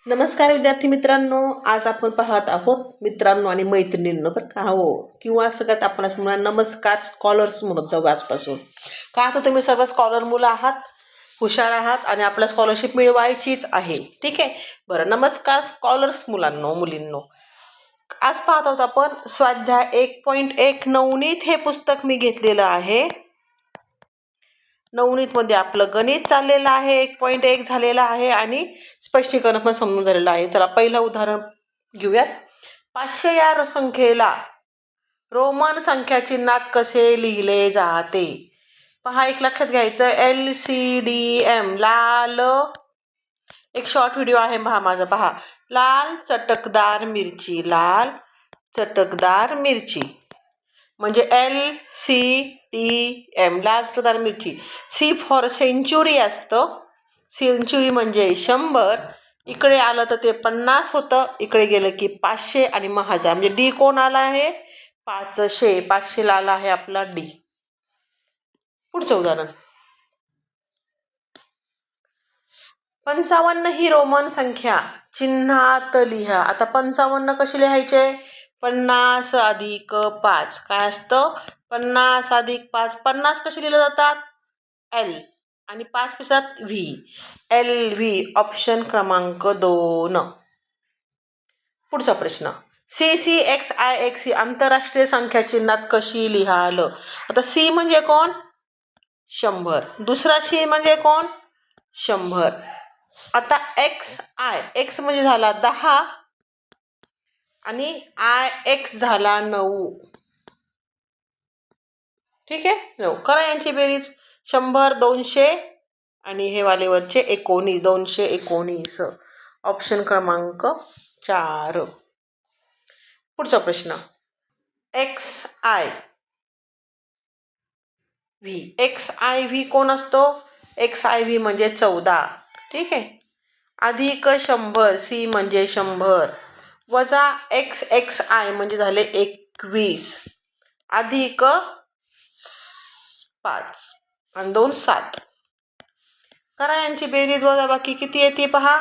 नमस्कार विद्यार्थी मित्रांनो, आज आपण पाहत आहोत मित्रांनो आणि मैत्रिणींनो बरं का हो, किंवा सगळ्यात आपण असं म्हणा नमस्कार स्कॉलर्स म्हणत जाऊ आजपासून. का तर तुम्ही सर्व स्कॉलर मुलं आहात, हुशार आहात आणि आपल्याला स्कॉलरशिप मिळवायचीच आहे. ठीक आहे. बरं, नमस्कार स्कॉलर्स मुलांनो मुलींनो. आज पाहत आहोत आपण स्वाध्याय 1.1 नवनीत हे पुस्तक मी घेतलेलं आहे. नवनीतमध्ये आपलं गणित चाललेलं आहे, 1.1 झालेला आहे आणि स्पष्टीकरण पण समजून झालेलं आहे. चला पहिलं उदाहरण घेऊयात. 500 या संख्येला रोमन संख्या चिन्हात कसे लिहिले जाते? पहा, एक लक्षात घ्यायचं, LCDM लाल, एक शॉर्ट व्हिडिओ आहे पहा माझा, पहा. लाल चटकदार मिरची, लाल चटकदार मिरची म्हणजे LCDM लाल चटकदार मिरची. C फॉर सेंचुरी असतं. सेंचुरी म्हणजे 100. इकडे आलं तर ते 50 होतं, इकडे गेलं की 500 आणि मग 1000 म्हणजे D कोण आला आहे? 500. 500 आला आहे आपला D. पुढचं उदाहरण. 55 ही रोमन संख्या चिन्हात लिहा. आता 55 कशी लिहायचे? 50 अधिक 5 काय असतं? 50 अधिक 5. 50 कशी लिहिलं जातात? L आणि 5 कशात? V. LV ऑप्शन क्रमांक 2. पुढचा प्रश्न. CCXIXC आंतरराष्ट्रीय संख्या चिन्हात कशी लिहाल? आता C म्हणजे कोण? 100. दुसरा C म्हणजे कोण? 100. आता X म्हणजे झाला 10 आणि IX झाला 9. ठीक आहे, 9. करा यांची बेरीज. 100 200 आणि हे वालेवरचे 19, 219. ऑप्शन क्रमांक 4. पुढचा प्रश्न. XIV कोण असतो? XIV म्हणजे 14. ठीक आहे. अधिक 100 C म्हणजे 100 वजा XXI म्हणजे झाले 21 अधिक 5 आणि 2 7. करा यांची बेरीज वजा बाकी किती येते पहा.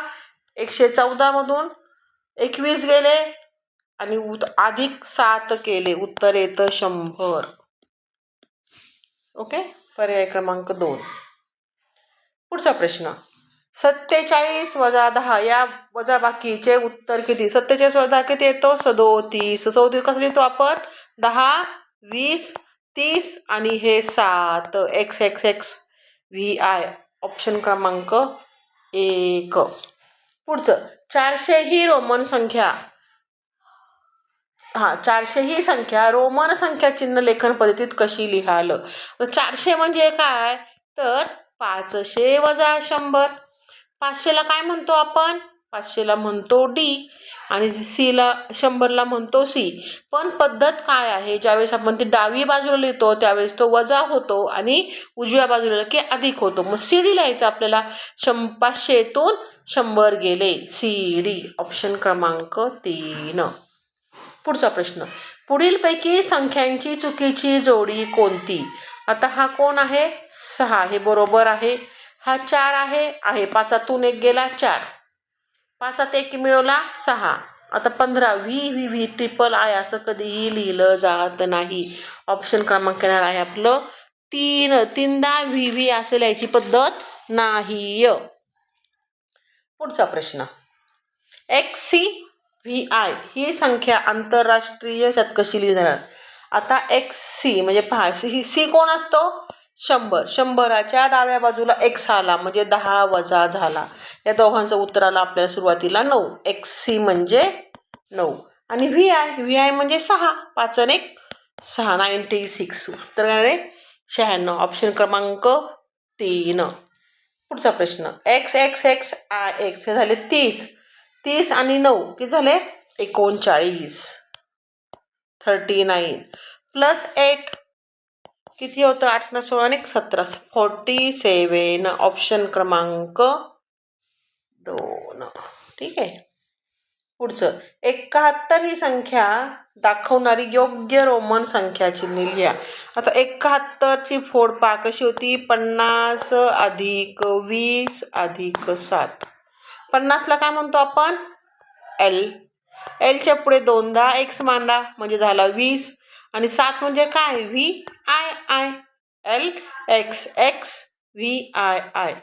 114 मधून 21 गेले आणि अधिक 7 केले, उत्तर येतं 100. ओके, पर्याय क्रमांक 2. पुढचा प्रश्न. 47 वजा 10 या वजा बाकीचे उत्तर किती? 47 वजा किती येतो? 37. 37 कसं लिहितो आपण? 10 20 30 आणि हे 7. XXXVI ऑप्शन क्रमांक 1. पुढचं. 400 ही रोमन संख्या 400 ही संख्या रोमन संख्या चिन्ह लेखन पद्धतीत कशी लिहाल? 400 म्हणजे काय? तर 500 वजा 100. 500ला काय म्हणतो आपण? 500ला म्हणतो D आणि Cला 100ला म्हणतो C. पण पद्धत काय आहे? ज्यावेळेस आपण ती डावी बाजूला लिहितो त्यावेळेस तो वजा होतो आणि उजव्या बाजूला की अधिक होतो. मग CD लिहायचं आपल्याला. 500तून 100 गेले. CD ऑप्शन क्रमांक 3. पुढचा प्रश्न. पुढीलपैकी संख्यांची चुकीची जोडी कोणती? आता हा कोण आहे? 6. हे बरोबर आहे. हा 4 आहे 5तून 1 गेला 4. 5त 1 मिळवला 6. आता 15 V ट्रिपल I असं कधीही लिहिलं जात नाही. ऑप्शन क्रमांक येणार आहे आपलं 3. 3दा VV असं लिहायची पद्धत नाही. पुढचा प्रश्न. XCVI ही संख्या आंतरराष्ट्रीय याच्यात कशी लिहिली जाणार? आता XC म्हणजे पहा, C कोण असतो? 100. 100च्या डाव्या बाजूला X आला म्हणजे 10 वजा झाला. या दोघांचं उत्तर आलं आपल्याला सुरुवातीला 9. XC म्हणजे 9 आणि VI म्हणजे 6. 5 आणि 1 6. 96. उत्तर आहे 96. ऑप्शन क्रमांक 3. पुढचा प्रश्न. XXXIX हे झाले 30. 30 आणि 9 किती झाले? 39. 39 प्लस 8 किती होतं? 8 न 16 आणि 17. 47. ऑप्शन क्रमांक 2. ठीक आहे. पुढचं. 71 ही संख्या दाखवणारी योग्य रोमन संख्या चिन्ह लिहा. आता 71ची फोड पहा कशी होती? 50 अधिक 20 अधिक 7. 50ला काय म्हणतो आपण? एल. एलच्या पुढे 2दा एक्स मांडा म्हणजे झाला 20 आणि 7 म्हणजे काय? V I I. L x x V I I.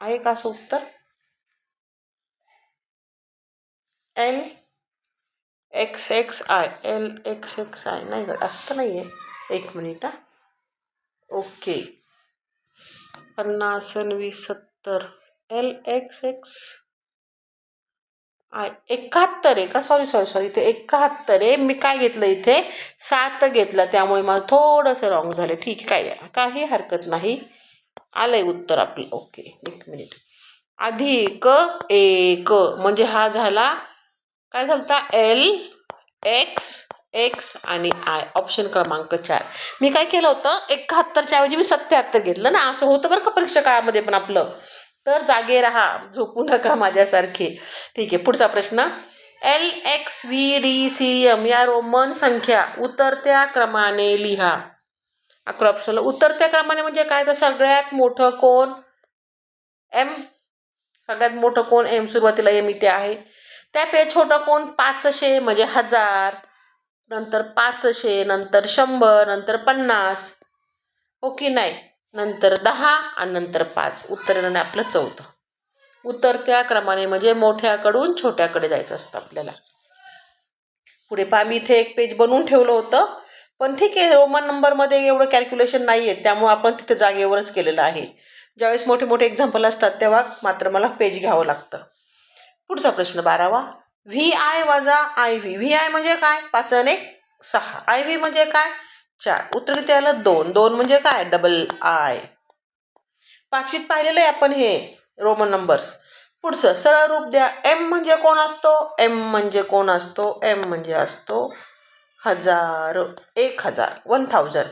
आहे का असं उत्तर? L x X I. L x X I. नाही गं, असं तर नाही आहे. एक मिनिट हा. ओके. 50 आणि 20 70. एल एक्स एक्स आय 71 आहे का? सॉरी इथे 71 आहे. मी काय घेतलं इथे? 7 घेतलं, त्यामुळे मला थोडंसं रॉंग झालं. ठीक आहे, काही हरकत नाही. आलंय उत्तर आपलं. ओके, एक मिनिट. अधिक 1 म्हणजे हा झाला काय झालता? एल एक्स एक्स आणि आय. ऑप्शन क्रमांक 4. मी काय केलं होतं, 71च्या ऐवजी मी 77 घेतलं ना. असं होतं बरं का परीक्षा काळामध्ये पण आपलं. तर जागे राहा, झोपू नका माझ्यासारखे. ठीक आहे, पुढचा प्रश्न. L X V D C M या रोमन संख्या उतरत्या क्रमाने लिहा. 11 ऑप्शनला उतरत्या क्रमाने म्हणजे काय? तर सगळ्यात मोठं कोण? एम. सगळ्यात मोठं कोण? एम. सुरुवातीला एम इथे आहे. त्यापेक्षा छोटं कोण? 500 म्हणजे 1000, नंतर 500, नंतर 100, नंतर 50. हो की नाही? नंतर 10 आणि नंतर 5. उत्तर येणार आपलं 4. उतरत्या क्रमाने म्हणजे मोठ्याकडून छोट्याकडे जायचं असतं आपल्याला. पुढे पहा, मी इथे एक पेज बनवून ठेवलं होतं, पण ठीक आहे, रोमन नंबरमध्ये एवढं कॅल्क्युलेशन नाही आहे, त्यामुळे आपण तिथे जागेवरच केलेलं आहे. ज्यावेळेस मोठे मोठे एक्झाम्पल असतात तेव्हा मात्र मला पेज घ्यावं लागतं. पुढचा प्रश्न 12वा. व्ही आय वजा आय व्ही. व्ही आय म्हणजे काय? 5 आणि 1 6. आय व्ही म्हणजे काय? 4. उत्तर किती आलं? 2. 2 म्हणजे काय? Double I. 5वीत पाहिलेलं आहे आपण हे रोमन नंबर्स. पुढचं सरळ रूप द्या. एम म्हणजे कोण असतो? एम म्हणजे कोण असतो? एम म्हणजे असतो 1000, 1000, 1000.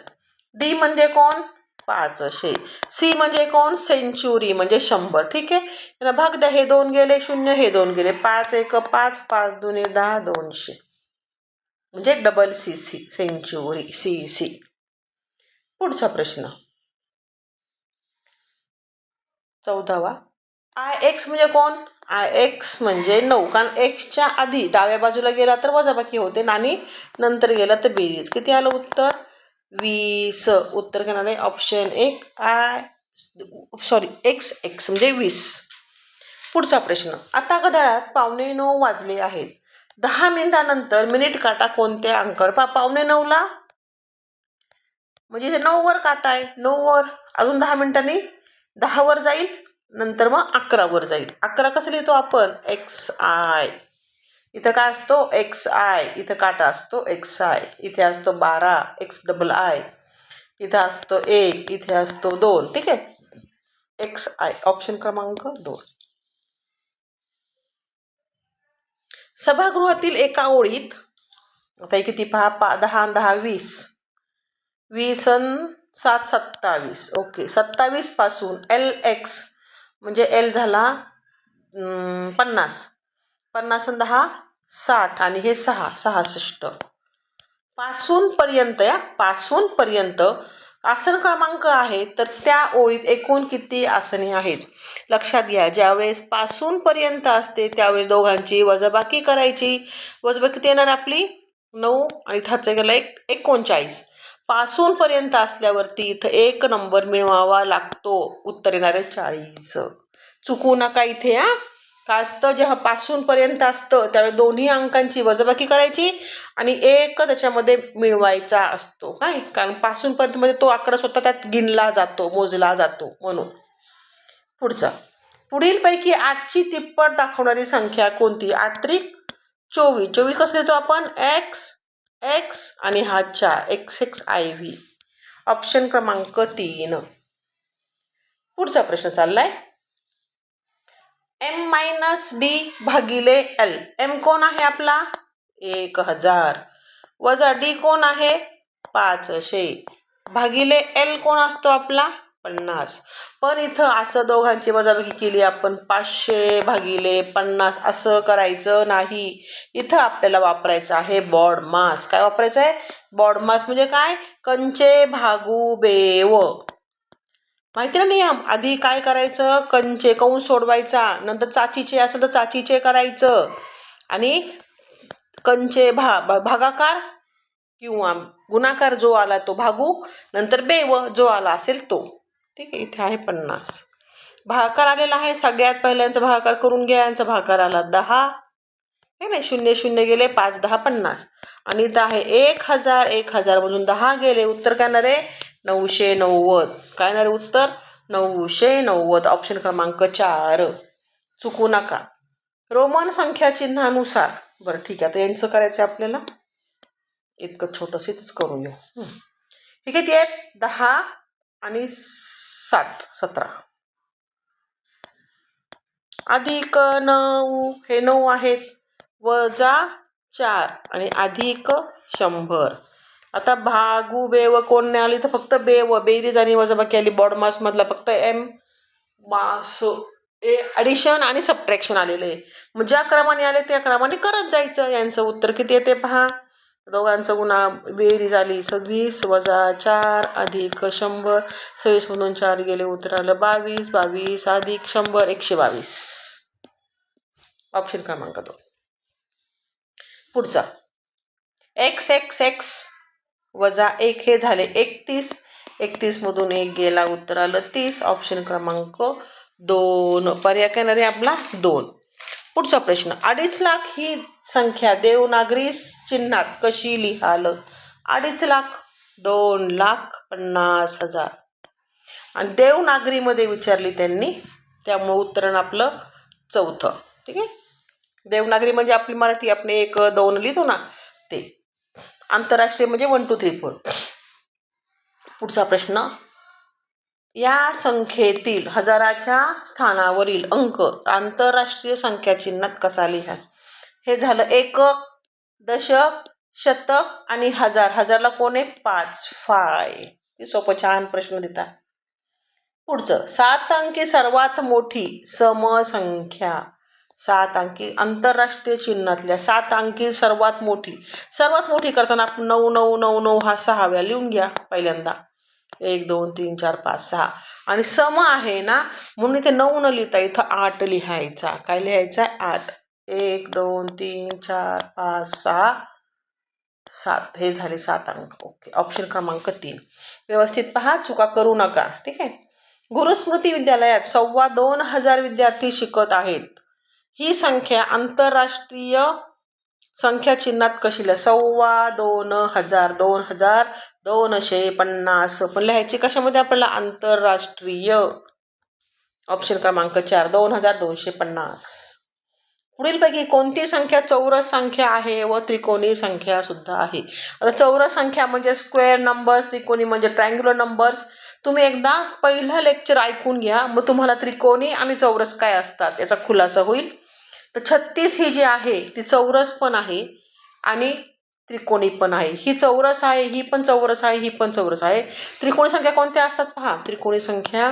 डी म्हणजे कोण? 500. सी म्हणजे कोण? सेंचुरी म्हणजे 100. ठीक आहे, त्याला भाग द्या. हे 2 गेले 0, हे 2 गेले 5 1 5 5 2 10 200 म्हणजे double C C, century C C. पुढचा प्रश्न 14वा. आय एक्स म्हणजे कोण? आय एक्स म्हणजे 9, कारण एक्सच्या आधी डाव्या बाजूला गेला तर वजाबाकी होते आणि नंतर गेला तर बेरीज. किती आलं उत्तर? 20. उत्तर घेणार आहे ऑप्शन 1 एक्स एक्स म्हणजे 20. पुढचा प्रश्न. आता घड्याळात 9:15 वाजले आहेत. 10 मिनिटानंतर मिनिट काटा कोणत्या अंकावर? 9:15ला म्हणजे इथे 9 वर काटा आहे. 9 वर अजून 10 मिनिटांनी 10 वर जाईल, नंतर मग 11 वर जाईल. 11 कसं लिहितो आपण? X I. इथं काय असतो? X I. इथं काटा असतो एक्स आय. इथे असतो 12 एक्स डबल आय. इथं असतो 1, इथे असतो 2. ठीक आहे, एक्स आय. ऑप्शन क्रमांक 2. सभागृहातील एका ओळीत आता किती पहा, 10 10 20, 20 आणि 7 27. ओके, 27 पासून एल एक्स म्हणजे एल झाला 50, 50 आणि 10 60 आणि हे 6 66. पासून पर्यंत या पासून पर्यंत आसन क्रमांक आहे, तर त्या ओळीत एकूण किती आसने आहेत? लक्षात घ्या, ज्यावेळेस पासून पर्यंत असते त्यावेळेस दोघांची वजाबाकी करायची. वजाबाकी किती येणार आपली? 9 आणि हातचा गेला 39. पासून पर्यंत असल्यावरती इथं 1 नंबर मिळवावा लागतो. उत्तर येणार आहे 40. चुकू नका इथे हा. का असतं? जेव्हा पासून पर्यंत असतं त्यावेळेस दोन्ही अंकांची वजाबाकी करायची आणि 1 त्याच्यामध्ये मिळवायचा असतो. काय? कारण पासून पर्यंत मध्ये तो आकडा स्वतः त्यात गिनला जातो, मोजला जातो म्हणून. पुढचा. पुढील पैकी 8ची तिप्पट दाखवणारी संख्या कोणती? 8 त्रिक 24. 24 कसं लिहितो आपण? एक्स एक्स आणि हा 4 x X I V. Option क्रमांक 3. पुढचा प्रश्न चाललाय. एम मायनस डी भागिले एल. एम कोण आहे आपला? 1000. वजा डी कोण आहे? 500. भागिले एल कोण असतो आपला? 50. पण इथं असं दोघांची वजाबाकी केली आपण, 500 भागिले 50 असं करायचं नाही. इथं आपल्याला वापरायचं आहे बॉड मास. काय वापरायचं आहे? बॉड मास म्हणजे काय? कंचे भागू बेव. माहिती ना नियम. आधी काय करायचं, कंचे कंस सोडवायचा, नंतर चाचीचे असेल तर चाचीचे करायचं आणि कंचे भागाकार किंवा गुणाकार जो आला तो भागू, नंतर बेव जो आला असेल तो. ठीक आहे, इथे आहे 50. भागाकार आलेला आहे, सगळ्यात पहिल्यांचा भागाकार करून घ्या. यांचा भागाकार आला 10. हे नाही, 0 0 गेले, 5 10 50. आणि इथं आहे 1000. 1000 मधून 10 गेले, उत्तर काय येणार आहे? 990. काय येणार आहे उत्तर? 990. ऑप्शन क्रमांक 4. चुकू नका. रोमन संख्या चिन्हानुसार. बरं ठीक आहे, आता यांचं करायचं आपल्याला. इतकं छोटंसं इथंच करून घेऊ. हे किती आहेत? 10 आणि 7 17. अधिक 9, हे 9 आहेत, वजा 4 आणि अधिक 100. आता भागू बेव कोण नाही आली तर फक्त बेव, बेरीज आणि वजाबाकी आली. बॉड मास मधला फक्त एम मास ॲडिशन आणि सबट्रॅक्शन आलेलं आहे. मग ज्या क्रमाने आले त्या क्रमाने करत जायचं. यांचं उत्तर किती येते पहा. दोघांचं गुणा बेरीज आली 26 वजा 4 अधिक 100. 26 मधून 4 गेले, उत्तर आलं 22. 22 अधिक 100 122. ऑप्शन क्रमांक 2. पुढचा एक्स एक्स एक्स वजा 1 हे झाले 31. 31 मधून 1 गेला, उत्तर आलं 30. ऑप्शन क्रमांक 2. पर्याय काय येणार आहे आपला? 2. पुढचा प्रश्न. 2.5 लाख ही संख्या देवनागरी चिन्हात कशी लिहाल? 2.5 लाख 2,50,000 आणि देवनागरीमध्ये विचारली त्यांनी, त्यामुळे उत्तर आपलं 4. ठीक आहे. देवनागरी म्हणजे आपली मराठी, आपण 1 2 लिहितो ना ते. आंतरराष्ट्रीय म्हणजे 1 2 3 4. पुढचा प्रश्न. या संख्येतील हजाराच्या स्थानावरील अंक आंतरराष्ट्रीय संख्या चिन्हात कसा लिहा? हे झालं एकक, दशक, शतक आणि हजार. हजारला कोण आहे? 5 5. सोपं छान प्रश्न देता. पुढचं. 7 अंकी सर्वात मोठी समसंख्या. 7 अंकी आंतरराष्ट्रीय चिन्हातल्या 7 अंकी सर्वात मोठी. सर्वात मोठी करताना आपण 9 9 9 9 हा 6 वेळा लिहून घ्या पहिल्यांदा. 1 2 3 4 5 6 आणि सम आहे ना, म्हणून इथे 9 न लिहिता इथं 8 लिहायचा. काय लिहायचा? 8. 1 2 3 4 5 6 7. हे झाले 7 अंक. ओके. ऑप्शन क्रमांक 3. व्यवस्थित पहा, चुका करू नका. ठीक आहे. गुरुस्मृती विद्यालयात 2,25,000 विद्यार्थी शिकत आहेत. ही संख्या आंतरराष्ट्रीय संख्या चिन्हात कशी लिहा? 2,25,000 2,250 पण लिहायची कशामध्ये आपल्याला? आंतरराष्ट्रीय. ऑप्शन क्रमांक 4 2,250. पुढीलपैकी कोणती संख्या चौरस संख्या आहे व त्रिकोणी संख्या सुद्धा आहे? आता चौरस संख्या म्हणजे स्क्वेअर नंबर्स, त्रिकोणी म्हणजे ट्रायंग्युलर नंबर्स. तुम्ही एकदा पहिलं लेक्चर ऐकून घ्या, मग तुम्हाला त्रिकोणी आणि चौरस काय असतात याचा खुलासा होईल. तर 36 ही जी आहे ती चौरस पण आहे आणि त्रिकोणी पण आहे. ही चौरस आहे, ही पण चौरस आहे, ही पण चौरस आहे. त्रिकोणी संख्या कोणत्या असतात पहा. त्रिकोणी संख्या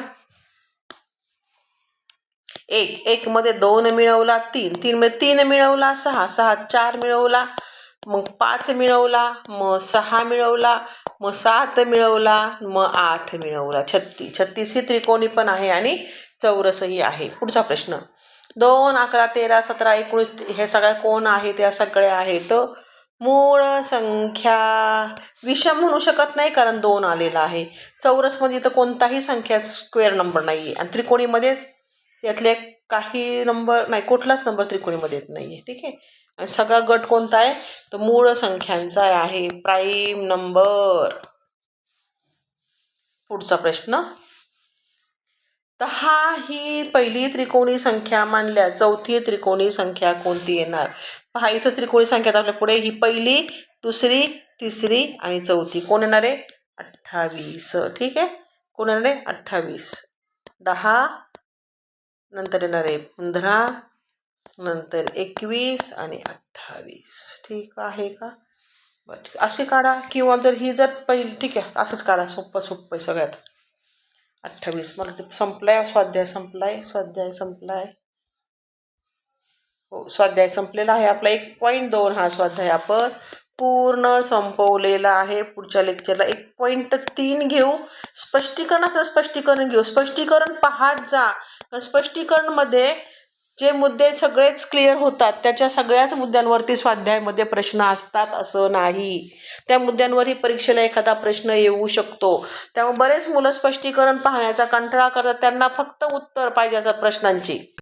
1 मध्ये 2 मिळवला 3, 3 मध्ये 3 मिळवला 6, 6 4 मिळवला, मग 5 मिळवला, मग 6 मिळवला, मग 7 मिळवला, मग 8 मिळवला. 36. 36 ही त्रिकोणी पण आहे आणि चौरसही आहे. पुढचा प्रश्न. 2 11 13 17 19 हे सगळ्या कोण आहेत? त्या सगळ्या आहेत मूळ संख्या. विषम म्हणू शकत नाही कारण 2 आलेला आहे. चौरसमध्ये तर कोणताही संख्या स्क्वेअर नंबर नाही आणि त्रिकोणीमध्ये यातले काही नंबर नाही, कुठलाच नंबर त्रिकोणीमध्ये येत नाहीये. ठीक आहे. आणि सगळा गट कोणता आहे? तर मूळ संख्यांचा आहे, प्राईम नंबर. पुढचा प्रश्न. 10 ही पहिली त्रिकोणी संख्या मानल्या चौथी त्रिकोणी संख्या कोणती येणार? पहा, इथं त्रिकोणी संख्या आपल्या पुढे ही पहिली, दुसरी, तिसरी आणि चौथी. कोण येणार आहे? 28. ठीक आहे. कोण येणार आहे? 28. 10 नंतर येणार आहे 15, नंतर 21 आणि 28. ठीक आहे का? बरं, असे काढा किंवा जर ही जर पहिली, ठीक आहे, असंच काढा. सोपं सोपं आहे सगळ्यात. 28 मला ते संपलाय. स्वाध्याय संपलाय. स्वाध्याय संपलाय. हो, स्वाध्याय संपलेला आहे आपला. 1.2 हा स्वाध्याय आपण पूर्ण संपवलेला आहे. पुढच्या लेक्चरला 1.3 घेऊ. स्पष्टीकरणाचं स्पष्टीकरण घेऊ. स्पष्टीकरण पाहत जा. स्पष्टीकरणमध्ये जे मुद्दे सगळेच क्लिअर होतात, त्याच्या सगळ्याच मुद्द्यांवरती स्वाध्यायामध्ये प्रश्न असतात असं नाही. त्या मुद्द्यांवरही परीक्षेला एखादा प्रश्न येऊ शकतो. त्यामुळे बरेच मुलं स्पष्टीकरण पाहण्याचा कंटाळा करतात. त्यांना फक्त उत्तर पाहिजे असतात प्रश्नांची.